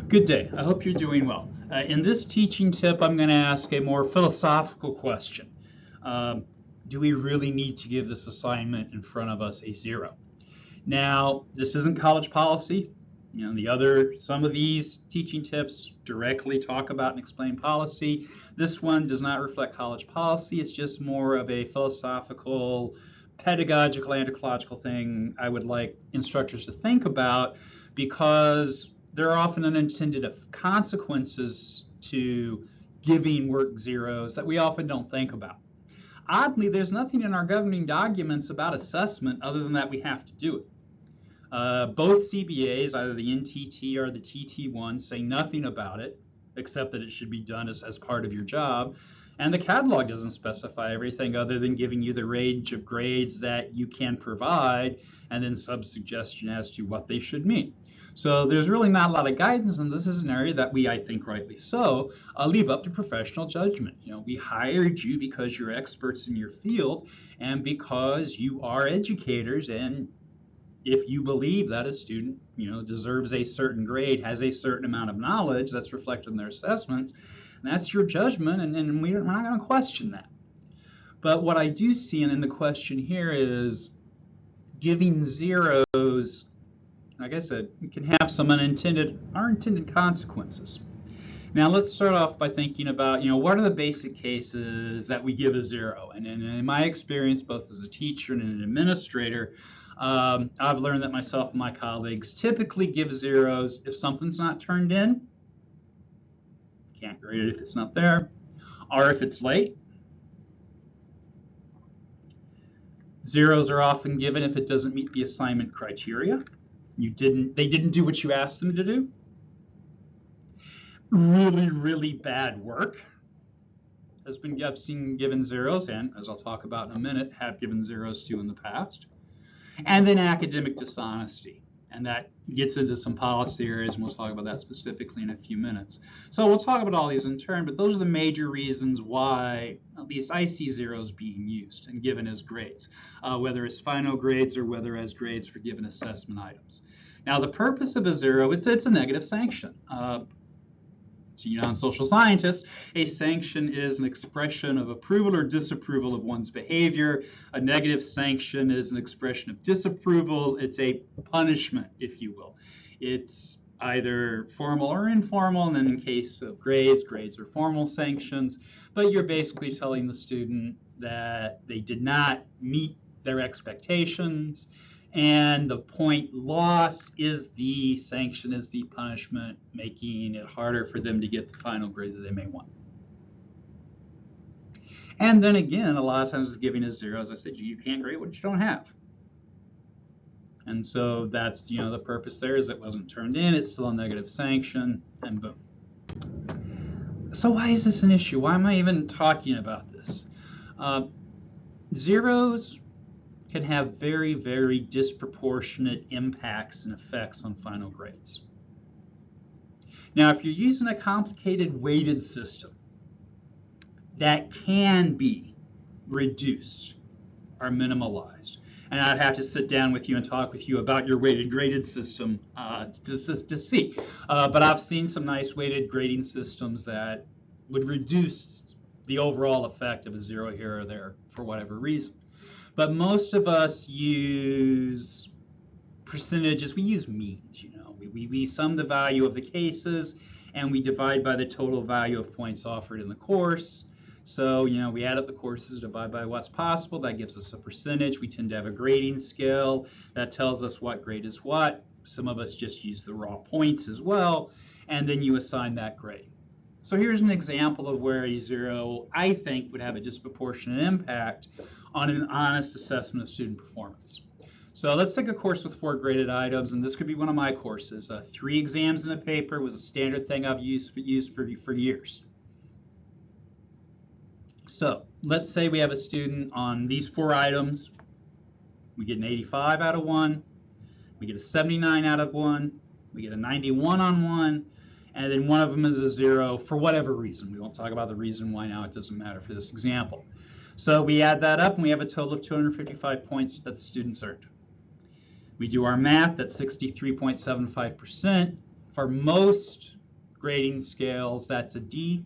Good day. I hope you're doing well. In this teaching tip, I'm going to ask a more philosophical question. Do we really need to give this assignment in front of us a 0? Now, this isn't college policy. Some of these teaching tips directly talk about and explain policy. This one does not reflect college policy. It's just more of a philosophical, pedagogical, anthropological thing I would like instructors to think about, because there are often unintended consequences to giving work 0s that we often don't think about. Oddly, there's nothing in our governing documents about assessment other than that we have to do it. Both CBAs, either the NTT or the TT1, say nothing about it, except that it should be done as part of your job. And the catalog doesn't specify everything other than giving you the range of grades that you can provide, and then some suggestion as to what they should mean. So there's really not a lot of guidance, and this is an area that we, I think rightly so, leave up to professional judgment. We hired you because you're experts in your field and because you are educators, and if you believe that a student, deserves a certain grade, has a certain amount of knowledge that's reflected in their assessments, that's your judgment, and we're not going to question that. But what I do see in the question here is giving 0s, like I said, it can have some unintended consequences. Now let's start off by thinking about, what are the basic cases that we give a 0? And in my experience, both as a teacher and an administrator, I've learned that myself and my colleagues typically give 0s if something's not turned in. Can't grade it if it's not there, or if it's late. 0s are often given if it doesn't meet the assignment criteria. They didn't do what you asked them to do. Really, really bad work I've seen given 0s, and as I'll talk about in a minute, have given 0s to in the past. And then academic dishonesty. And that gets into some policy areas, and we'll talk about that specifically in a few minutes. So we'll talk about all these in turn, but those are the major reasons why at least I see 0s being used and given as grades, whether as final grades or whether as grades for given assessment items. Now, the purpose of a 0, it's a negative sanction. Non-social scientists, a sanction is an expression of approval or disapproval of one's behavior. A negative sanction is an expression of disapproval. It's a punishment, if you will. It's either formal or informal, and then in case of grades are formal sanctions, but you're basically telling the student that they did not meet their expectations, and the point loss is the sanction, is the punishment, making it harder for them to get the final grade that they may want. And then again, a lot of times it's giving a 0, as I said, you can't grade what you don't have. And so that's, the purpose there is it wasn't turned in, it's still a negative sanction, and boom. So why is this an issue? Why am I even talking about this? 0s can have very, very disproportionate impacts and effects on final grades. Now, if you're using a complicated weighted system, that can be reduced or minimalized. And I'd have to sit down with you and talk with you about your weighted graded system to see. But I've seen some nice weighted grading systems that would reduce the overall effect of a 0 here or there for whatever reason. But most of us use percentages. We use means, we sum the value of the cases and we divide by the total value of points offered in the course. So, we add up the courses, divide by what's possible. That gives us a percentage. We tend to have a grading scale that tells us what grade is what. Some of us just use the raw points as well, and then you assign that grade. So here's an example of where a 0, I think, would have a disproportionate impact on an honest assessment of student performance. So let's take a course with 4 graded items, and this could be one of my courses. 3 exams in a paper was a standard thing I've used for years. So let's say we have a student on these 4 items. We get an 85 out of 1, we get a 79 out of 1, we get a 91 on 1, and then one of them is a 0 for whatever reason. We won't talk about the reason why now, it doesn't matter for this example. So we add that up and we have a total of 255 points that the students earned. We do our math, that's 63.75%. For most grading scales, that's a D.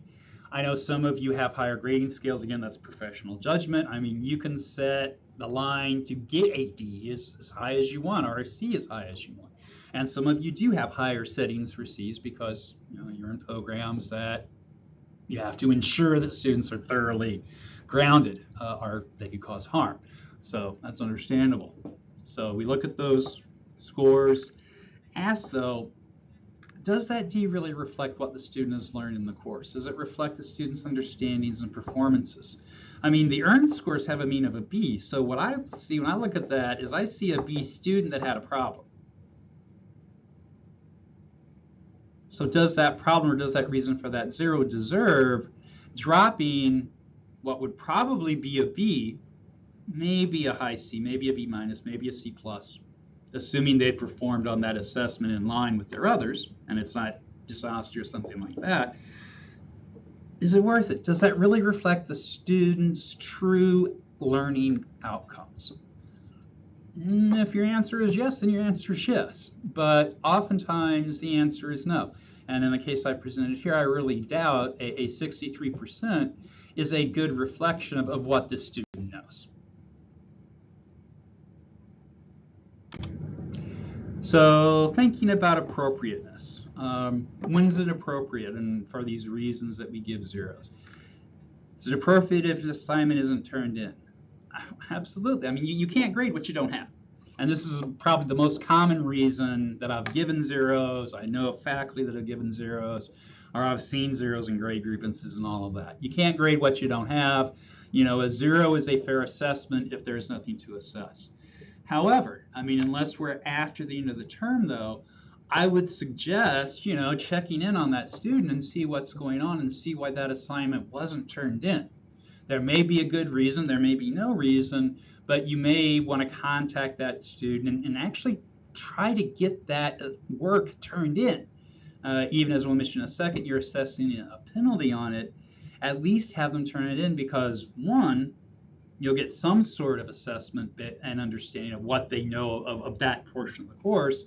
I know some of you have higher grading scales. Again, that's professional judgment. I mean, you can set the line to get a D as high as you want, or a C as high as you want. And some of you do have higher settings for C's because you're in programs that you have to ensure that students are thoroughly grounded, or they could cause harm. So that's understandable. So we look at those scores. Ask though, does that D really reflect what the student has learned in the course? Does it reflect the student's understandings and performances? I mean, the earned scores have a mean of a B. So what I see when I look at that is I see a B student that had a problem. So does that problem or does that reason for that 0 deserve dropping what would probably be a B, maybe a high C, maybe a B minus, maybe a C plus, assuming they performed on that assessment in line with their others, and it's not dishonesty or something like that? Is it worth it? Does that really reflect the student's true learning outcomes? If your answer is yes, then your answer is yes. But oftentimes the answer is no. And in the case I presented here, I really doubt a 63% is a good reflection of what the student knows. So thinking about appropriateness. When's it appropriate? And for these reasons that we give zeros. Is it appropriate if an assignment isn't turned in? Absolutely. I mean, you can't grade what you don't have. And this is probably the most common reason that I've given zeros. I know of faculty that have given zeros, or I've seen zeros in grade grievances and all of that. You can't grade what you don't have. A 0 is a fair assessment if there's nothing to assess. However, I mean, unless we're after the end of the term, though, I would suggest, checking in on that student and see what's going on and see why that assignment wasn't turned in. There may be a good reason, there may be no reason, but you may want to contact that student and actually try to get that work turned in. Even as we'll mention in a second, you're assessing a penalty on it, at least have them turn it in because, one, you'll get some sort of assessment and understanding of what they know of that portion of the course.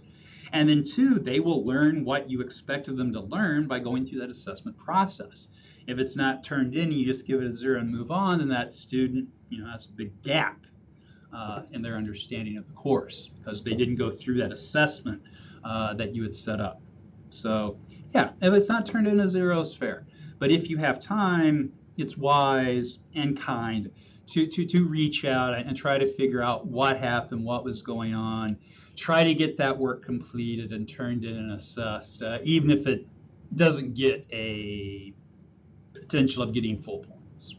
And then two, they will learn what you expected them to learn by going through that assessment process. If it's not turned in, you just give it a 0 and move on, then that student, has a big gap in their understanding of the course because they didn't go through that assessment that you had set up. So yeah, if it's not turned in, a 0 is fair. But if you have time, it's wise and kind to reach out and try to figure out what happened, what was going on, try to get that work completed and turned in and assessed, even if it doesn't get a potential of getting full points.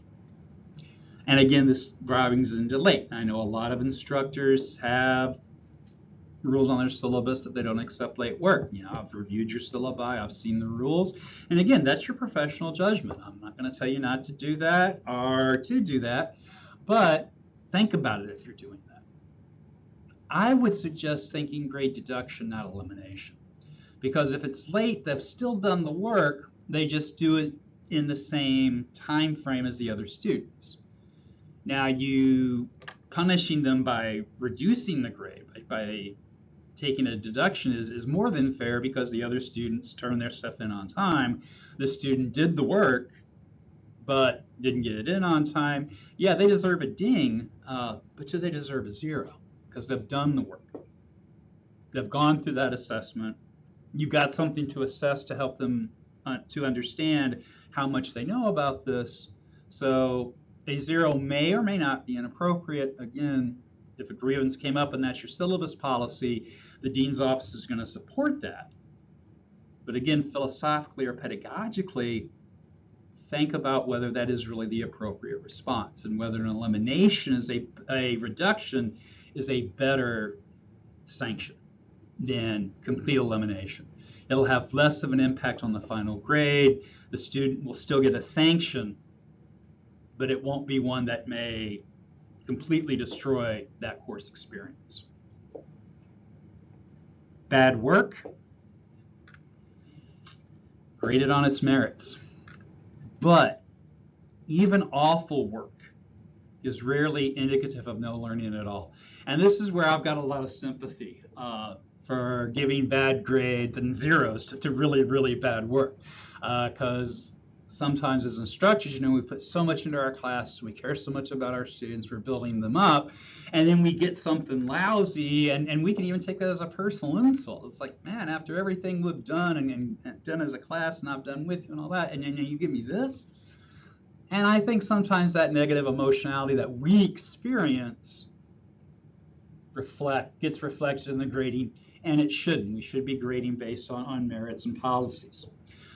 And again, this brings into late. I know a lot of instructors have rules on their syllabus that they don't accept late work. I've reviewed your syllabi, I've seen the rules, and again, that's your professional judgment. I'm not going to tell you not to do that or to do that, but think about it if you're doing that. I would suggest thinking grade deduction, not elimination, because if it's late, they've still done the work, they just do it in the same time frame as the other students. Now, you punishing them by reducing the grade, by taking a deduction is more than fair because the other students turned their stuff in on time. The student did the work, but didn't get it in on time. Yeah, they deserve a ding, but do they deserve a 0? Because they've done the work. They've gone through that assessment. You've got something to assess to help them to understand how much they know about this. So a 0 may or may not be inappropriate. Again, if a grievance came up and that's your syllabus policy, the dean's office is going to support that. But again, philosophically or pedagogically, think about whether that is really the appropriate response and whether an elimination is a reduction is a better sanction than complete elimination. It'll have less of an impact on the final grade. The student will still get a sanction, but it won't be one that may completely destroy that course experience. Bad work, graded on its merits. But even awful work is rarely indicative of no learning at all. And this is where I've got a lot of sympathy for giving bad grades and zeros to really, really bad work. Because sometimes as instructors, we put so much into our class, we care so much about our students, we're building them up, and then we get something lousy, and we can even take that as a personal insult. It's like, man, after everything we've done and done as a class and I've done with you and all that, and you give me this? And I think sometimes that negative emotionality that we experience gets reflected in the grading, and it shouldn't. We should be grading based on merits and policies.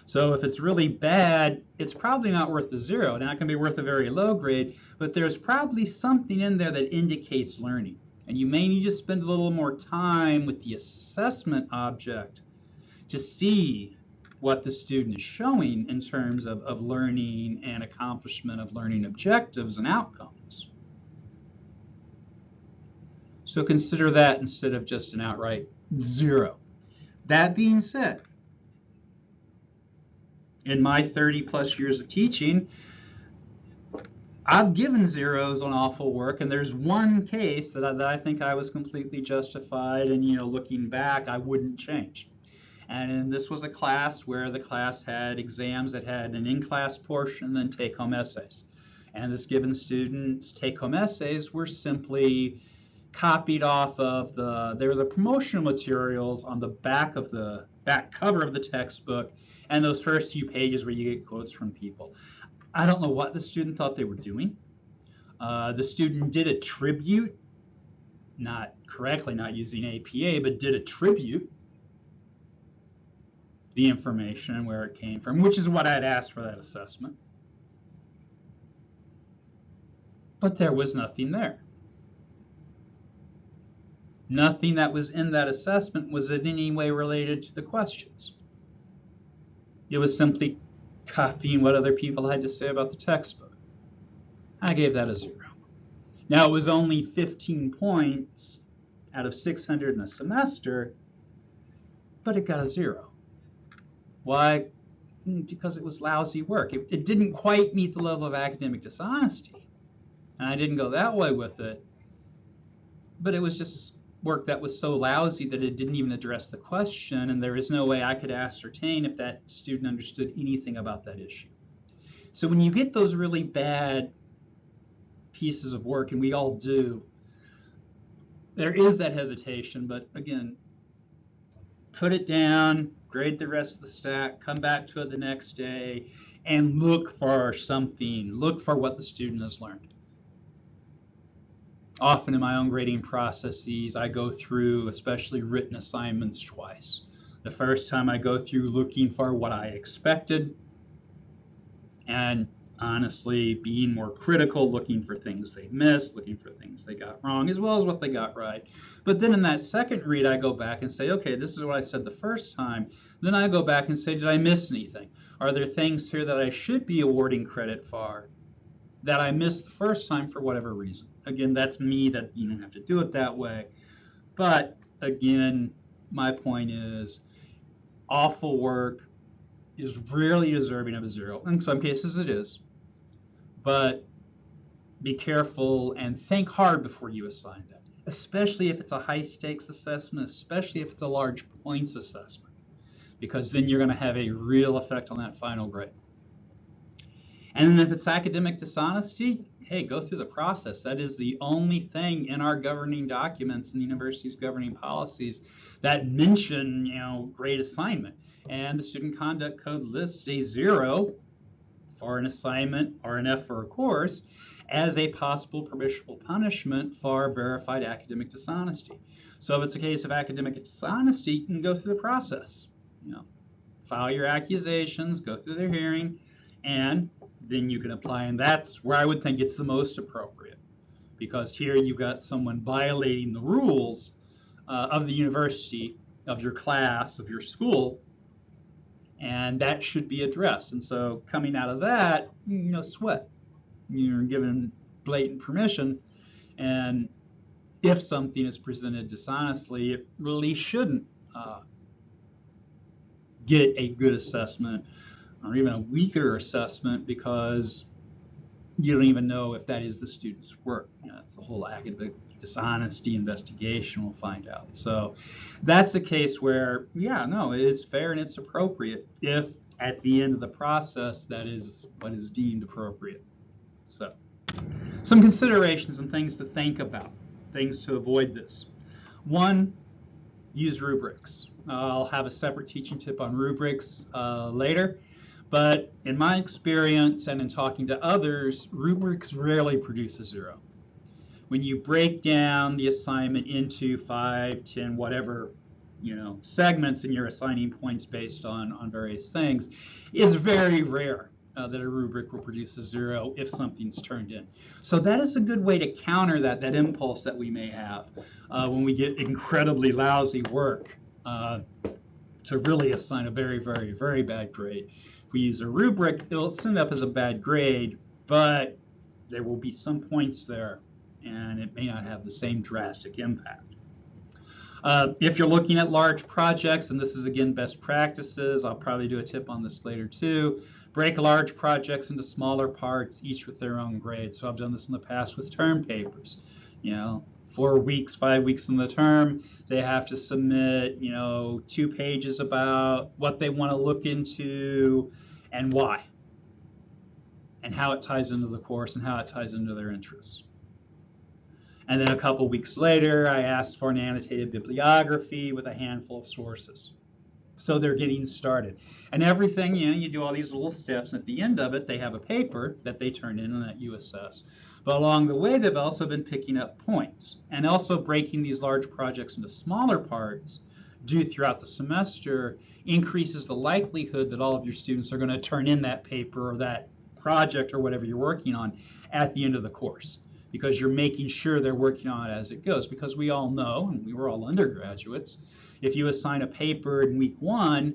So if it's really bad, it's probably not worth the 0. Now it can be worth a very low grade, but there's probably something in there that indicates learning. And you may need to spend a little more time with the assessment object to see what the student is showing in terms of learning and accomplishment of learning objectives and outcomes. So consider that instead of just an outright 0. That being said, in my 30 plus years of teaching, I've given 0s on awful work, and there's one case that I think I was completely justified, and looking back, I wouldn't change. And this was a class where the class had exams that had an in-class portion and then take-home essays. And this given student's take-home essays were simply copied off of they were the promotional materials on the back cover of the textbook, and those first few pages where you get quotes from people. I don't know what the student thought they were doing. The student did attribute, not correctly, not using APA, but did attribute the information and where it came from, which is what I'd asked for that assessment. But there was nothing there. Nothing that was in that assessment was in any way related to the questions. It was simply copying what other people had to say about the textbook. I gave that a 0. Now, it was only 15 points out of 600 in a semester, but it got a 0. Why? Because it was lousy work. It didn't quite meet the level of academic dishonesty, and I didn't go that way with it, but it was just work that was so lousy that it didn't even address the question, and there is no way I could ascertain if that student understood anything about that issue. So when you get those really bad pieces of work, and we all do, there is that hesitation, but again, put it down, grade the rest of the stack, come back to it the next day, and look for something, look for what the student has learned. Often in my own grading processes, I go through, especially written assignments, twice. The first time I go through looking for what I expected, and honestly being more critical, looking for things they missed, looking for things they got wrong, as well as what they got right. But then in that second read, I go back and say, okay, this is what I said the first time. Then I go back and say, did I miss anything? Are there things here that I should be awarding credit for that I missed the first time for whatever reason? Again, that's me, that you don't have to do it that way. But again, my point is awful work is rarely deserving of a 0. In some cases it is. But be careful and think hard before you assign that, especially if it's a high stakes assessment, especially if it's a large points assessment, because then you're going to have a real effect on that final grade. And then if it's academic dishonesty, hey, go through the process. That is the only thing in our governing documents and the university's governing policies that mention, grade assignment. And the Student Conduct Code lists a 0 for an assignment or an F for a course as a possible permissible punishment for verified academic dishonesty. So if it's a case of academic dishonesty, you can go through the process. File your accusations, go through their hearing, and then you can apply, and that's where I would think it's the most appropriate, because here you've got someone violating the rules of the university, of your class, of your school, and that should be addressed. And so coming out of that, sweat. You're given blatant permission, and if something is presented dishonestly, it really shouldn't get a good assessment or even a weaker assessment, because you don't even know if that is the student's work. It's the whole academic dishonesty investigation we'll find out. So that's the case where, yeah, no, it's fair and it's appropriate if at the end of the process that is what is deemed appropriate. So some considerations and things to think about, things to avoid this. One, use rubrics. I'll have a separate teaching tip on rubrics later. But in my experience and in talking to others, rubrics rarely produce a 0. When you break down the assignment into 5, 10, whatever, segments, and you're assigning points based on various things, it's very rare that a rubric will produce a 0 if something's turned in. So that is a good way to counter that impulse that we may have when we get incredibly lousy work to really assign a very, very, very bad grade. If we use a rubric, it'll send up as a bad grade, but there will be some points there, and it may not have the same drastic impact. If you're looking at large projects, and this is, again, best practices, I'll probably do a tip on this later too, break large projects into smaller parts, each with their own grade. So I've done this in the past with term papers. 4 weeks, 5 weeks in the term, they have to submit, 2 pages about what they want to look into and why, and how it ties into the course and how it ties into their interests. And then a couple weeks later, I asked for an annotated bibliography with a handful of sources. So they're getting started. And everything, you do all these little steps, and at the end of it, they have a paper that they turn in and that you assess. But along the way, they've also been picking up points and also breaking these large projects into smaller parts due throughout the semester increases the likelihood that all of your students are going to turn in that paper or that project or whatever you're working on at the end of the course, because you're making sure they're working on it as it goes. Because we all know, and we were all undergraduates, if you assign a paper in week 1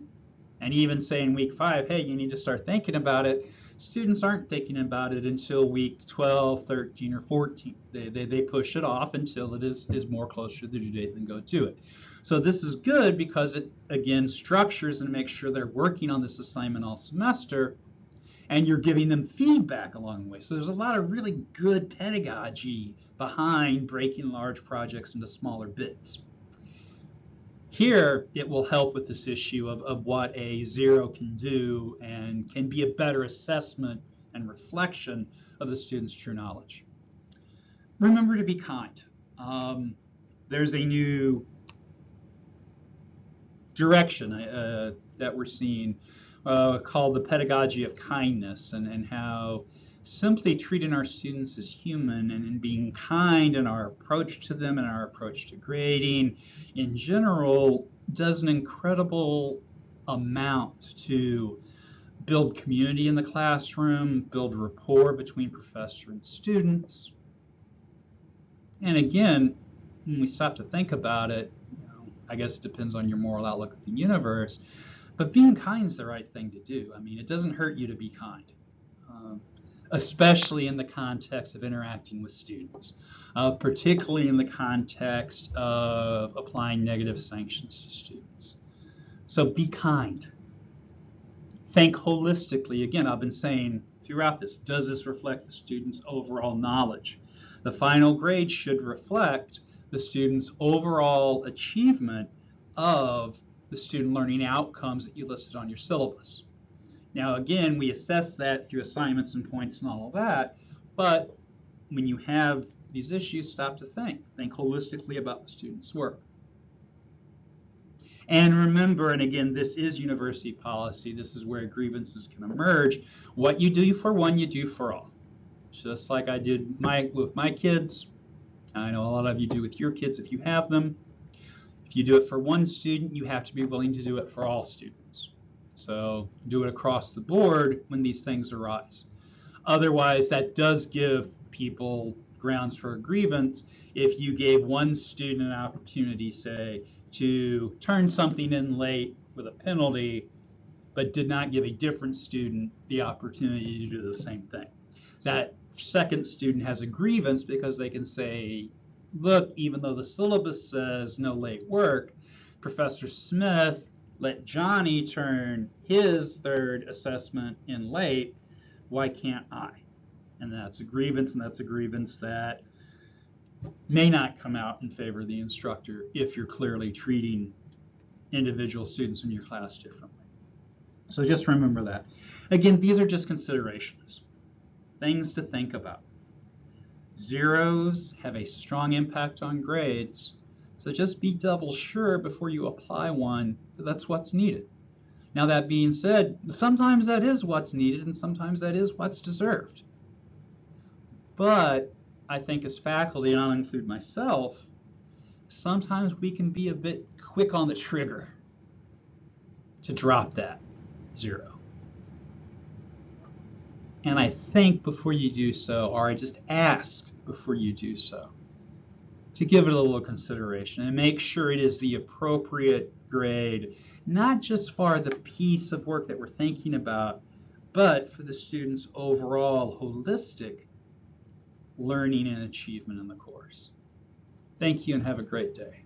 and even say in week 5, hey, you need to start thinking about it, students aren't thinking about it until week 12, 13, or 14. They push it off until it is more closer to the due date and go to it. So this is good because it, again, structures and makes sure they're working on this assignment all semester, and you're giving them feedback along the way. So there's a lot of really good pedagogy behind breaking large projects into smaller bits. Here, it will help with this issue of what a 0 can do and can be a better assessment and reflection of the student's true knowledge. Remember to be kind. There's a new direction that we're seeing called the pedagogy of kindness, and how simply treating our students as human and being kind in our approach to them and our approach to grading in general does an incredible amount to build community in the classroom, build rapport between professor and students. And again, when we stop to think about it, I guess it depends on your moral outlook of the universe, but being kind is the right thing to do. I mean, it doesn't hurt you to be kind. Especially in the context of interacting with students, particularly in the context of applying negative sanctions to students. So be kind. Think holistically. Again, I've been saying throughout this, does this reflect the student's overall knowledge? The final grade should reflect the student's overall achievement of the student learning outcomes that you listed on your syllabus. Now, again, we assess that through assignments and points and all of that, but when you have these issues, stop to think. Think holistically about the student's work. And remember, and again, this is university policy, this is where grievances can emerge, what you do for one, you do for all. Just like I did with my kids, I know a lot of you do with your kids if you have them. If you do it for one student, you have to be willing to do it for all students. So do it across the board when these things arise. Otherwise, that does give people grounds for a grievance if you gave one student an opportunity, say, to turn something in late with a penalty, but did not give a different student the opportunity to do the same thing. That second student has a grievance because they can say, look, even though the syllabus says no late work, Professor Smith let Johnny turn his third assessment in late, why can't I? and that's a grievance, and that's a grievance that may not come out in favor of the instructor if you're clearly treating individual students in your class differently. So just remember that. Again, these are just considerations, things to think about. Zeros have a strong impact on grades, so just be double sure before you apply one that that's what's needed. Now, that being said, sometimes that is what's needed and sometimes that is what's deserved. But I think as faculty, and I'll include myself, sometimes we can be a bit quick on the trigger to drop that 0. And I think before you do so, or I just ask before you do so, to give it a little consideration and make sure it is the appropriate grade, not just for the piece of work that we're thinking about, but for the student's overall holistic learning and achievement in the course. Thank you and have a great day.